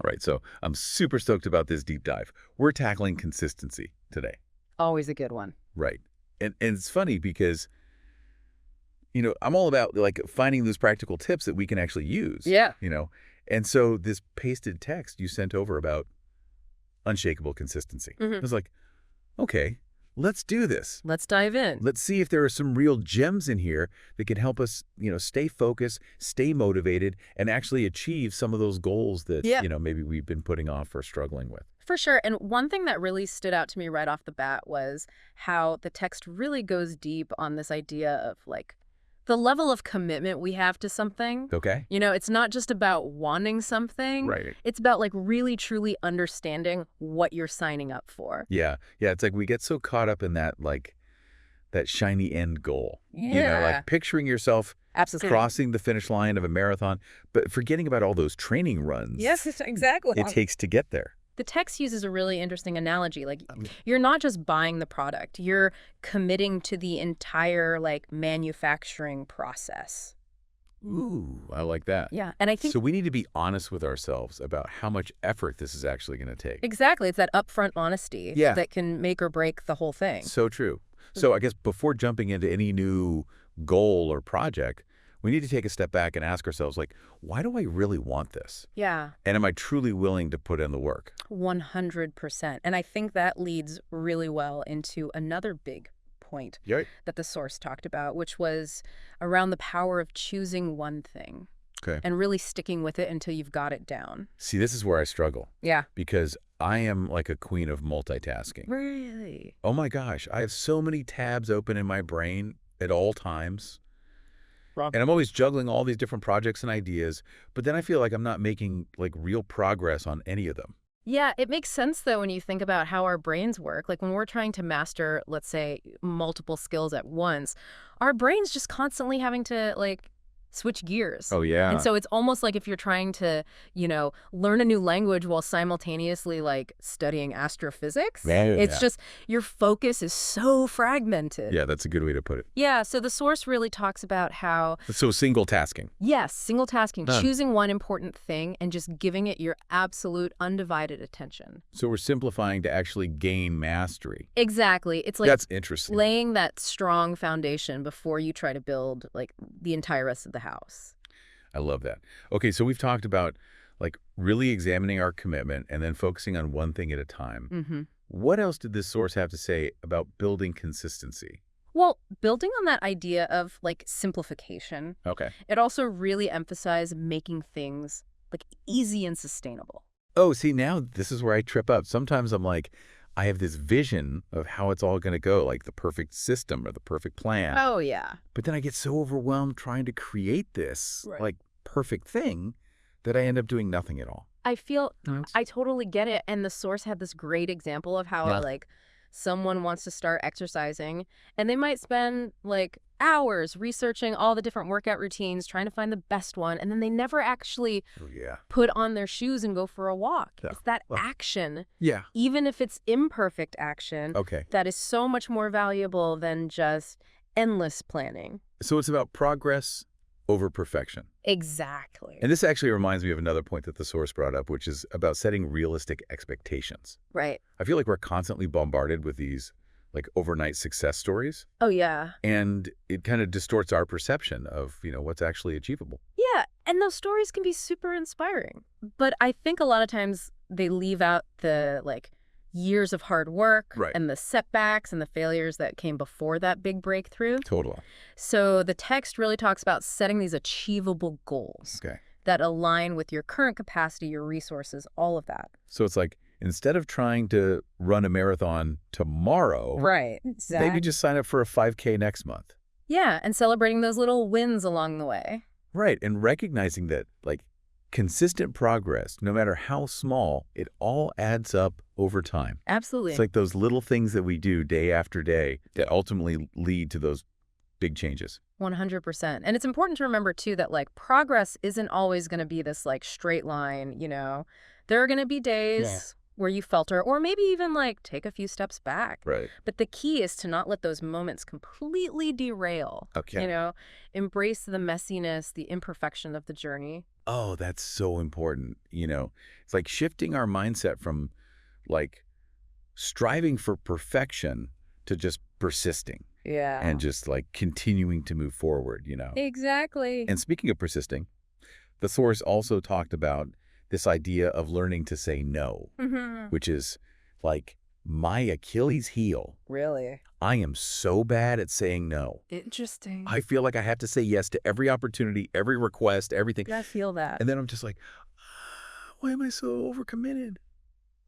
All right, so I'm super stoked about this deep dive. We're tackling consistency today. Always a good one. Right. And it's funny because, I'm all about like finding those practical tips that we can actually use, Yeah. And so this pasted text you sent over about unshakable consistency. I Hmm. was like, okay, let's do this. Let's dive in. Let's see if there are some real gems in here that can help us, stay focused, stay motivated, and actually achieve some of those goals that, Yeah. maybe we've been putting off or struggling with. For sure. And one thing that really stood out to me right off the bat was how the text really goes deep on this idea of like the level of commitment we have to something. Okay? It's not just about wanting something. Right. It's about like really truly understanding what you're signing up for. Yeah. Yeah. It's like we get so caught up in that, like, that shiny end goal. Yeah. Like picturing yourself Absolutely. crossing the finish line of a marathon, but forgetting about all those training runs Yes, exactly. it takes to get there. The text uses a really interesting analogy. Like, you're not just buying the product, you're committing to the entire, like, manufacturing process. Ooh, I like that. Yeah. And I think So we need to be honest with ourselves about how much effort this is actually going to take. exactly, it's that upfront honesty Yeah. that can make or break the whole thing. So true. So I guess before jumping into any new goal or project, we need to take a step back and ask ourselves, like, why do I really want this? Yeah, And am I truly willing to put in the work? 100%. And I think that leads really well into another big point Yeah. that the source talked about, which was around the power of choosing one thing Okay. and really sticking with it until you've got it down. See, this is where I struggle Yeah. because I am like a queen of multitasking. Really? Oh my gosh, I have so many tabs open in my brain at all times. Wrong. And I'm always juggling all these different projects and ideas, but then I feel like I'm not making like real progress on any of them. Yeah, it makes sense, though, when you think about how our brains work. Like when we're trying to master, let's say, multiple skills at once, our brain's just constantly having to, like, switch gears. Oh, yeah. And so it's almost like if you're trying to, learn a new language while simultaneously, like, studying astrophysics. Yeah. It's just your focus is so fragmented. Yeah, that's a good way to put it. Yeah, so the source really talks about how, So single tasking. yes, single tasking, Done. choosing one important thing and just giving it your absolute undivided attention. So we're simplifying to actually gain mastery. Exactly. It's like That's interesting. laying that strong foundation before you try to build like the entire rest of the house. I love that. Okay, so we've talked about like really examining our commitment and then focusing on one thing at a time. Hmm. What else did this source have to say about building consistency? Well, building on that idea of like simplification, Okay. it also really emphasized making things like easy and sustainable. Oh, see, now this is where I trip up. Sometimes I'm like, I have this vision of how it's all going to go, like the perfect system or the perfect plan. Oh, yeah. But then I get so overwhelmed trying to create this Right. like perfect thing that I end up doing nothing at all. I totally get it. And the source had this great example of how Yeah. like someone wants to start exercising and they might spend like hours researching all the different workout routines, trying to find the best one. And then they never actually Oh, yeah. put on their shoes and go for a walk. Yeah. It's that Well- action, Yeah. even if it's imperfect action, Okay. that is so much more valuable than just endless planning. So it's about progress over perfection. Exactly. And this actually reminds me of another point that the source brought up, which is about setting realistic expectations. Right. I feel like we're constantly bombarded with these like overnight success stories, Oh, yeah. and it kind of distorts our perception of, what's actually achievable. Yeah. And those stories can be super inspiring. But I think a lot of times they leave out the like years of hard work Right. and the setbacks and the failures that came before that big breakthrough. Totally. So the text really talks about setting these achievable goals Okay. that align with your current capacity, your resources, all of that. So it's like, instead of trying to run a marathon tomorrow, Right. maybe just sign up for a 5K next month. Yeah, and celebrating those little wins along the way. Right. And recognizing that like consistent progress, no matter how small, it all adds up over time. Absolutely. It's like those little things that we do day after day that ultimately lead to those big changes. 100%. And it's important to remember, too, that, like, progress isn't always going to be this, like, straight line, There are going to be days where you falter or maybe even, like, take a few steps back. Right. But the key is to not let those moments completely derail. Okay. Embrace the messiness, the imperfection of the journey. Oh, that's so important. It's like shifting our mindset from like striving for perfection to just persisting and Yeah. just like continuing to move forward. Exactly. And speaking of persisting, the source also talked about this idea of learning to say no, Hmm. which is like my Achilles heel. Really? I am so bad at saying no. Interesting. I feel like I have to say yes to every opportunity, every request, everything. Yeah, I feel that. And then I'm just like, why am I so overcommitted?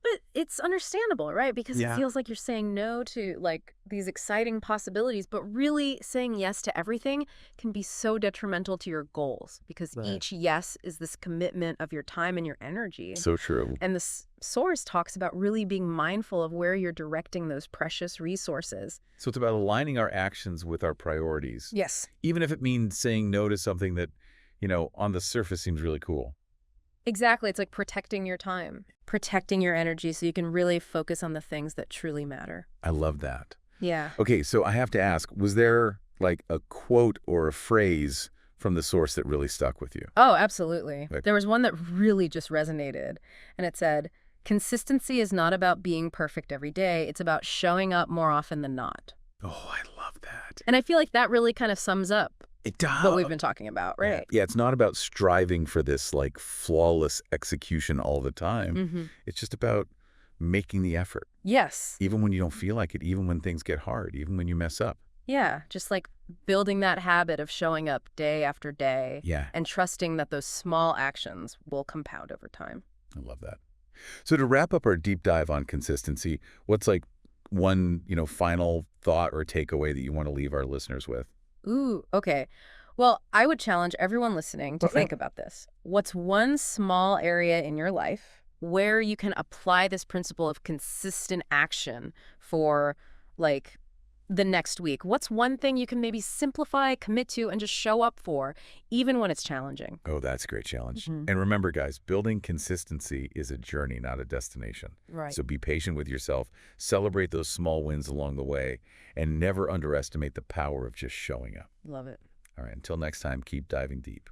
But it's understandable, right? Because it Yeah. feels like you're saying no to like these exciting possibilities, but really saying yes to everything can be so detrimental to your goals because Right. each yes is this commitment of your time and your energy. So true. And the source talks about really being mindful of where you're directing those precious resources. So it's about aligning our actions with our priorities, Yes. even if it means saying no to something that on the surface seems really cool. Exactly. It's like protecting your time, protecting your energy so you can really focus on the things that truly matter. I love that. Yeah. Okay, so I have to ask, was there like a quote or a phrase from the source that really stuck with you? Oh, absolutely. Like, There was one that really just resonated, and it said, consistency is not about being perfect every day. It's about showing up more often than not. oh, I love that. And I feel like that really kind of sums up It what does. we've been talking about, Yeah. right? Yeah, it's not about striving for this like flawless execution all the time. Mm-hmm. It's just about making the effort, Yes. even when you don't feel like it, even when things get hard, even when you mess up. Yeah. Just like building that habit of showing up day after day Yeah, and trusting that those small actions will compound over time. I love that. So to wrap up our deep dive on consistency, what's like one final thought or takeaway that you want to leave our listeners with? Ooh, okay. Well, I would challenge everyone listening to Okay. think about this. What's one small area in your life where you can apply this principle of consistent action for like the next week? What's one thing you can maybe simplify, commit to, and just show up for, even when it's challenging? Oh, that's a great challenge. Hmm. And remember, guys, building consistency is a journey, not a destination. Right. So be patient with yourself, celebrate those small wins along the way, and never underestimate the power of just showing up. Love it. All right, until next time, keep diving deep.